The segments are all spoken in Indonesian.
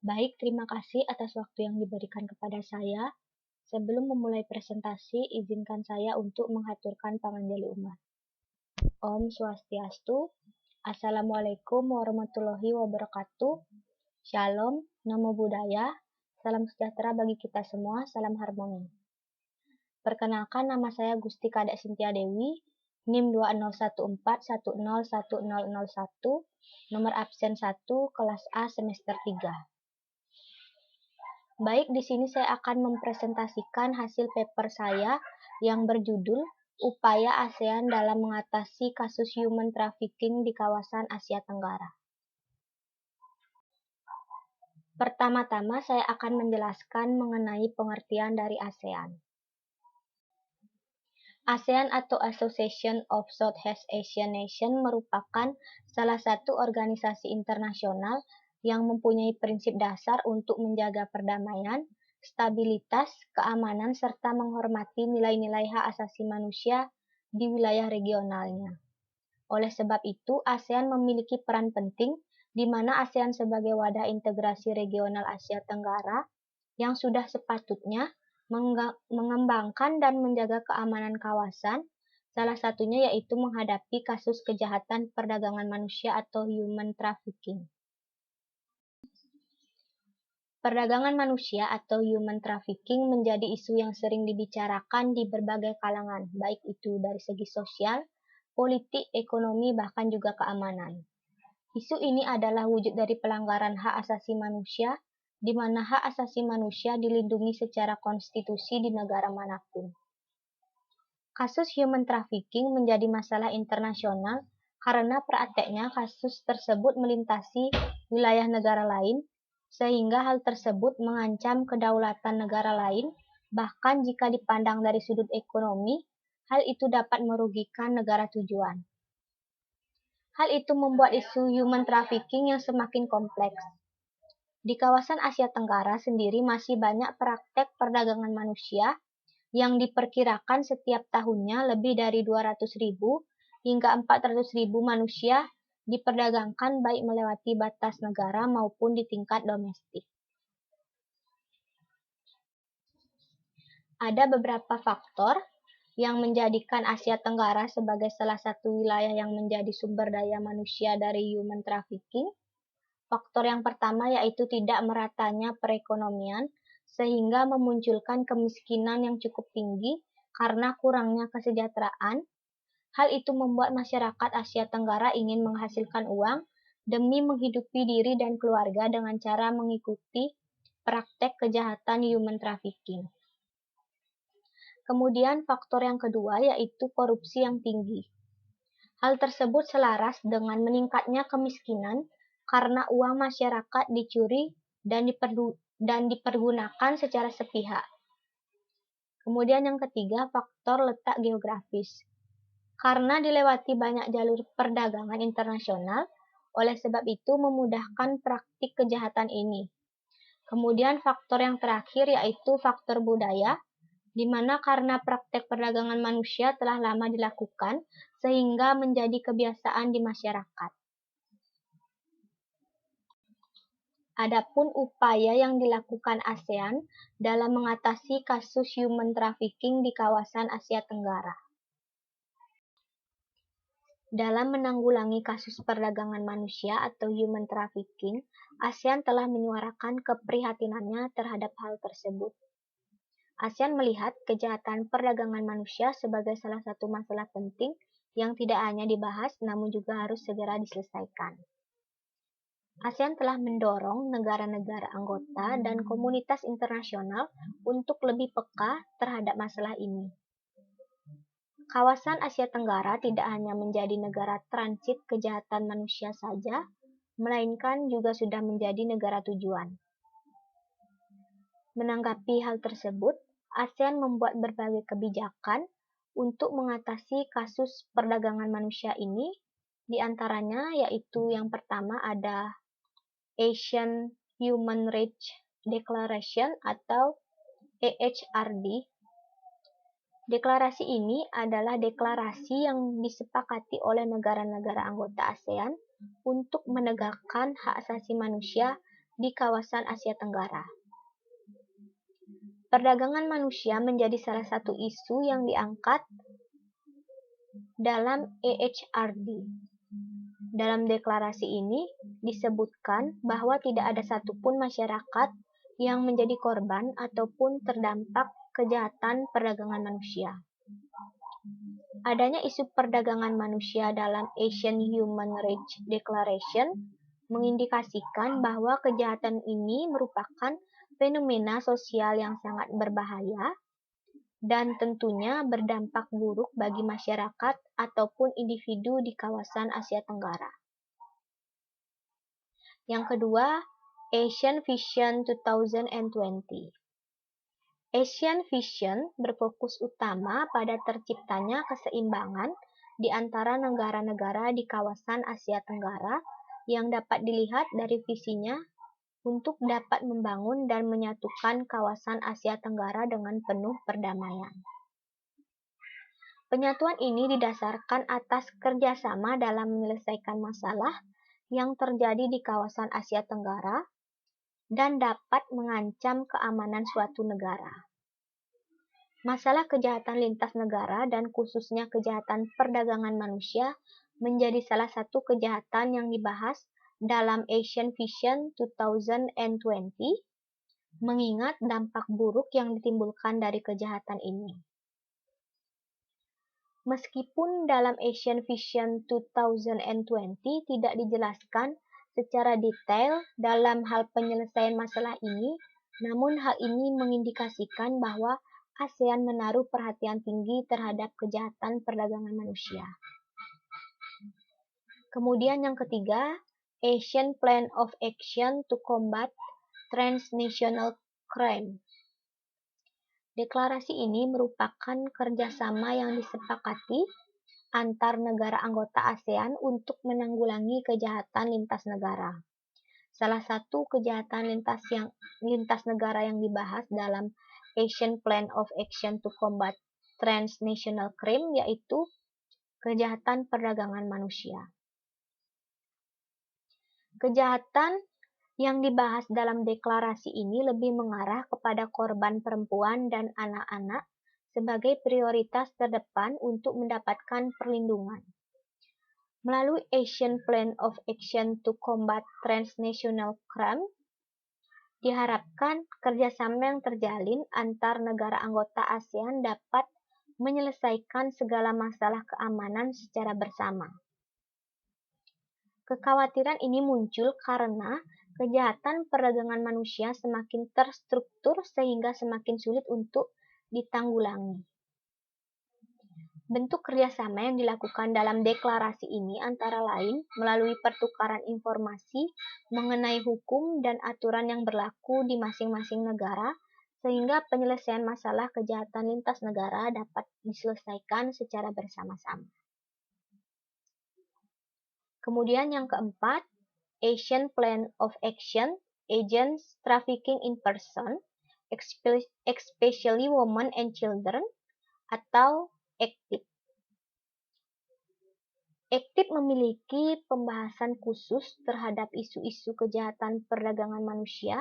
Baik, terima kasih atas waktu yang diberikan kepada saya. Sebelum memulai presentasi, izinkan saya untuk menghaturkan panganjali umat. Om Swastiastu, Assalamualaikum warahmatullahi wabarakatuh. Shalom, Namo Buddhaya, salam sejahtera bagi kita semua, salam harmoni. Perkenalkan, nama saya Gusti Kadek Cynthia Dewi, NIM 2014101001, nomor absen 1, kelas A semester 3. Baik, di sini saya akan mempresentasikan hasil paper saya yang berjudul Upaya ASEAN dalam mengatasi kasus human trafficking di kawasan Asia Tenggara. Pertama-tama saya akan menjelaskan mengenai pengertian dari ASEAN. ASEAN atau Association of Southeast Asian Nations merupakan salah satu organisasi internasional yang mempunyai prinsip dasar untuk menjaga perdamaian, stabilitas, keamanan, serta menghormati nilai-nilai hak asasi manusia di wilayah regionalnya. Oleh sebab itu, ASEAN memiliki peran penting di mana ASEAN sebagai wadah integrasi regional Asia Tenggara yang sudah sepatutnya mengembangkan dan menjaga keamanan kawasan, salah satunya yaitu menghadapi kasus kejahatan perdagangan manusia atau human trafficking. Perdagangan manusia atau human trafficking menjadi isu yang sering dibicarakan di berbagai kalangan, baik itu dari segi sosial, politik, ekonomi, bahkan juga keamanan. Isu ini adalah wujud dari pelanggaran hak asasi manusia, di mana hak asasi manusia dilindungi secara konstitusi di negara manapun. Kasus human trafficking menjadi masalah internasional karena prakteknya kasus tersebut melintasi wilayah negara lain, sehingga hal tersebut mengancam kedaulatan negara lain, bahkan jika dipandang dari sudut ekonomi, hal itu dapat merugikan negara tujuan. Hal itu membuat isu human trafficking yang semakin kompleks. Di kawasan Asia Tenggara sendiri masih banyak praktek perdagangan manusia yang diperkirakan setiap tahunnya lebih dari 200.000 hingga 400.000 manusia diperdagangkan baik melewati batas negara maupun di tingkat domestik. Ada beberapa faktor yang menjadikan Asia Tenggara sebagai salah satu wilayah yang menjadi sumber daya manusia dari human trafficking. Faktor yang pertama yaitu tidak meratanya perekonomian, sehingga memunculkan kemiskinan yang cukup tinggi karena kurangnya kesejahteraan. Hal itu membuat masyarakat Asia Tenggara ingin menghasilkan uang demi menghidupi diri dan keluarga dengan cara mengikuti praktek kejahatan human trafficking. Kemudian faktor yang kedua yaitu korupsi yang tinggi. Hal tersebut selaras dengan meningkatnya kemiskinan karena uang masyarakat dicuri dan dipergunakan secara sepihak. Kemudian yang ketiga, faktor letak geografis. Karena dilewati banyak jalur perdagangan internasional, oleh sebab itu memudahkan praktik kejahatan ini. Kemudian faktor yang terakhir yaitu faktor budaya, di mana karena praktek perdagangan manusia telah lama dilakukan, sehingga menjadi kebiasaan di masyarakat. Adapun upaya yang dilakukan ASEAN dalam mengatasi kasus human trafficking di kawasan Asia Tenggara. Dalam menanggulangi kasus perdagangan manusia atau human trafficking, ASEAN telah menyuarakan keprihatinannya terhadap hal tersebut. ASEAN melihat kejahatan perdagangan manusia sebagai salah satu masalah penting yang tidak hanya dibahas namun juga harus segera diselesaikan. ASEAN telah mendorong negara-negara anggota dan komunitas internasional untuk lebih peka terhadap masalah ini. Kawasan Asia Tenggara tidak hanya menjadi negara transit kejahatan manusia saja, melainkan juga sudah menjadi negara tujuan. Menanggapi hal tersebut, ASEAN membuat berbagai kebijakan untuk mengatasi kasus perdagangan manusia ini, di antaranya yaitu yang pertama ada Asian Human Rights Declaration atau AHRD. Deklarasi ini adalah deklarasi yang disepakati oleh negara-negara anggota ASEAN untuk menegakkan hak asasi manusia di kawasan Asia Tenggara. Perdagangan manusia menjadi salah satu isu yang diangkat dalam EHRD. Dalam deklarasi ini disebutkan bahwa tidak ada satupun masyarakat yang menjadi korban ataupun terdampak kejahatan perdagangan manusia. Adanya isu perdagangan manusia dalam Asian Human Rights Declaration mengindikasikan bahwa kejahatan ini merupakan fenomena sosial yang sangat berbahaya dan tentunya berdampak buruk bagi masyarakat ataupun individu di kawasan Asia Tenggara. Yang kedua, Asian Vision 2020. Asian Vision berfokus utama pada terciptanya keseimbangan di antara negara-negara di kawasan Asia Tenggara yang dapat dilihat dari visinya untuk dapat membangun dan menyatukan kawasan Asia Tenggara dengan penuh perdamaian. Penyatuan ini didasarkan atas kerjasama dalam menyelesaikan masalah yang terjadi di kawasan Asia Tenggara dan dapat mengancam keamanan suatu negara. Masalah kejahatan lintas negara dan khususnya kejahatan perdagangan manusia menjadi salah satu kejahatan yang dibahas dalam Asian Vision 2020, mengingat dampak buruk yang ditimbulkan dari kejahatan ini. Meskipun dalam Asian Vision 2020 tidak dijelaskan secara detail dalam hal penyelesaian masalah ini, namun hal ini mengindikasikan bahwa ASEAN menaruh perhatian tinggi terhadap kejahatan perdagangan manusia. Kemudian yang ketiga, Asian Plan of Action to Combat Transnational Crime. Deklarasi ini merupakan kerjasama yang disepakati antar negara anggota ASEAN untuk menanggulangi kejahatan lintas negara. Salah satu kejahatan lintas negara yang dibahas dalam Asian Plan of Action to Combat Transnational Crime yaitu kejahatan perdagangan manusia. Kejahatan yang dibahas dalam deklarasi ini lebih mengarah kepada korban perempuan dan anak-anak sebagai prioritas terdepan untuk mendapatkan perlindungan. Melalui Asian Plan of Action to Combat Transnational Crime, diharapkan kerjasama yang terjalin antar negara anggota ASEAN dapat menyelesaikan segala masalah keamanan secara bersama. Kekhawatiran ini muncul karena kejahatan perdagangan manusia semakin terstruktur sehingga semakin sulit untuk ditanggulangi. Bentuk kerjasama yang dilakukan dalam deklarasi ini antara lain melalui pertukaran informasi mengenai hukum dan aturan yang berlaku di masing-masing negara, sehingga penyelesaian masalah kejahatan lintas negara dapat diselesaikan secara bersama-sama. Kemudian yang keempat, Asian Plan of Action Against Trafficking in Person, especially Women and Children, atau ACTIP. ACTIP memiliki pembahasan khusus terhadap isu-isu kejahatan perdagangan manusia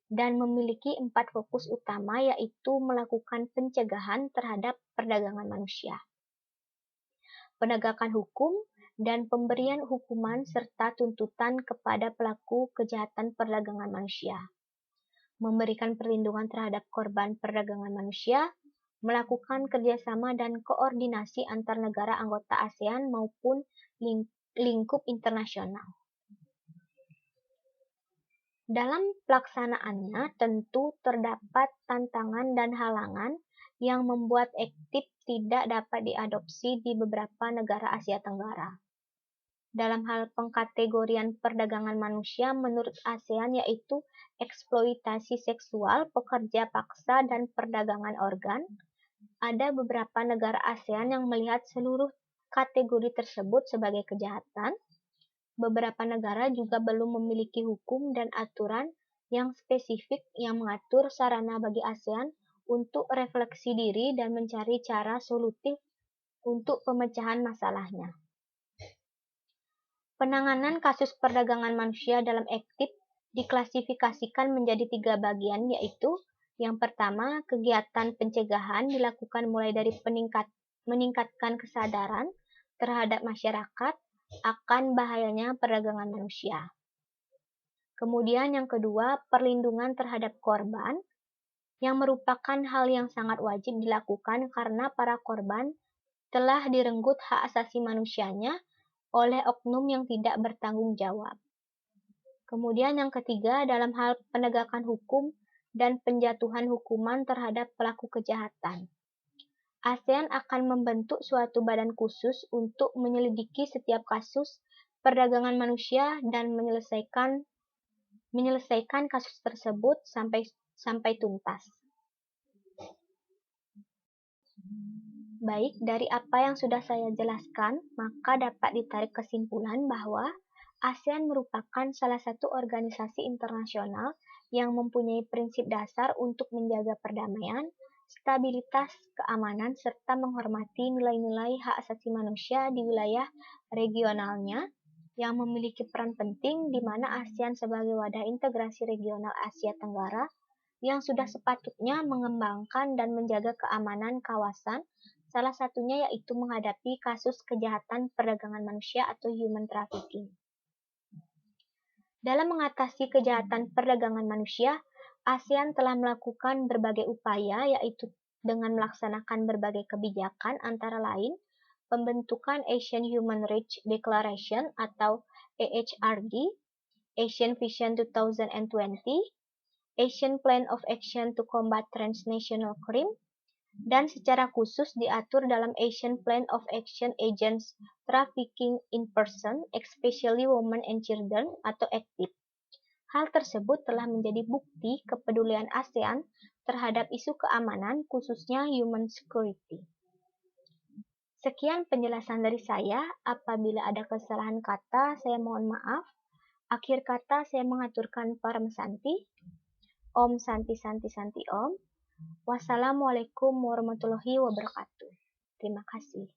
dan memiliki 4 fokus utama, yaitu melakukan pencegahan terhadap perdagangan manusia, penegakan hukum, dan pemberian hukuman serta tuntutan kepada pelaku kejahatan perdagangan manusia, memberikan perlindungan terhadap korban perdagangan manusia, melakukan kerjasama dan koordinasi antar negara anggota ASEAN maupun lingkup internasional. Dalam pelaksanaannya tentu terdapat tantangan dan halangan yang membuat ACTIP tidak dapat diadopsi di beberapa negara Asia Tenggara. Dalam hal pengkategorian perdagangan manusia menurut ASEAN yaitu eksploitasi seksual, pekerja paksa, dan perdagangan organ, ada beberapa negara ASEAN yang melihat seluruh kategori tersebut sebagai kejahatan. Beberapa negara juga belum memiliki hukum dan aturan yang spesifik yang mengatur sarana bagi ASEAN untuk refleksi diri dan mencari cara solutif untuk pemecahan masalahnya. Penanganan kasus perdagangan manusia dalam ACTIP diklasifikasikan menjadi 3 bagian, yaitu yang pertama, kegiatan pencegahan dilakukan mulai dari meningkatkan kesadaran terhadap masyarakat akan bahayanya perdagangan manusia. Kemudian yang kedua, perlindungan terhadap korban, yang merupakan hal yang sangat wajib dilakukan karena para korban telah direnggut hak asasi manusianya oleh oknum yang tidak bertanggung jawab. Kemudian yang ketiga, dalam hal penegakan hukum dan penjatuhan hukuman terhadap pelaku kejahatan. ASEAN akan membentuk suatu badan khusus untuk menyelidiki setiap kasus perdagangan manusia dan menyelesaikan kasus tersebut sampai tuntas. Baik, dari apa yang sudah saya jelaskan, maka dapat ditarik kesimpulan bahwa ASEAN merupakan salah satu organisasi internasional yang mempunyai prinsip dasar untuk menjaga perdamaian, stabilitas, keamanan, serta menghormati nilai-nilai hak asasi manusia di wilayah regionalnya, yang memiliki peran penting di mana ASEAN sebagai wadah integrasi regional Asia Tenggara yang sudah sepatutnya mengembangkan dan menjaga keamanan kawasan, salah satunya yaitu menghadapi kasus kejahatan perdagangan manusia atau human trafficking. Dalam mengatasi kejahatan perdagangan manusia, ASEAN telah melakukan berbagai upaya, yaitu dengan melaksanakan berbagai kebijakan, antara lain pembentukan Asian Human Rights Declaration atau AHRD, Asian Vision 2020, Asian Plan of Action to Combat Transnational Crime, dan secara khusus diatur dalam Asian Plan of Action Against Trafficking in Person, especially Women and Children atau ACTIP. Hal tersebut telah menjadi bukti kepedulian ASEAN terhadap isu keamanan, khususnya human security. Sekian penjelasan dari saya. Apabila ada kesalahan kata, saya mohon maaf. Akhir kata, saya mengaturkan Param Santi. Om Santi Santi Santi Om. Wassalamualaikum warahmatullahi wabarakatuh. Terima kasih.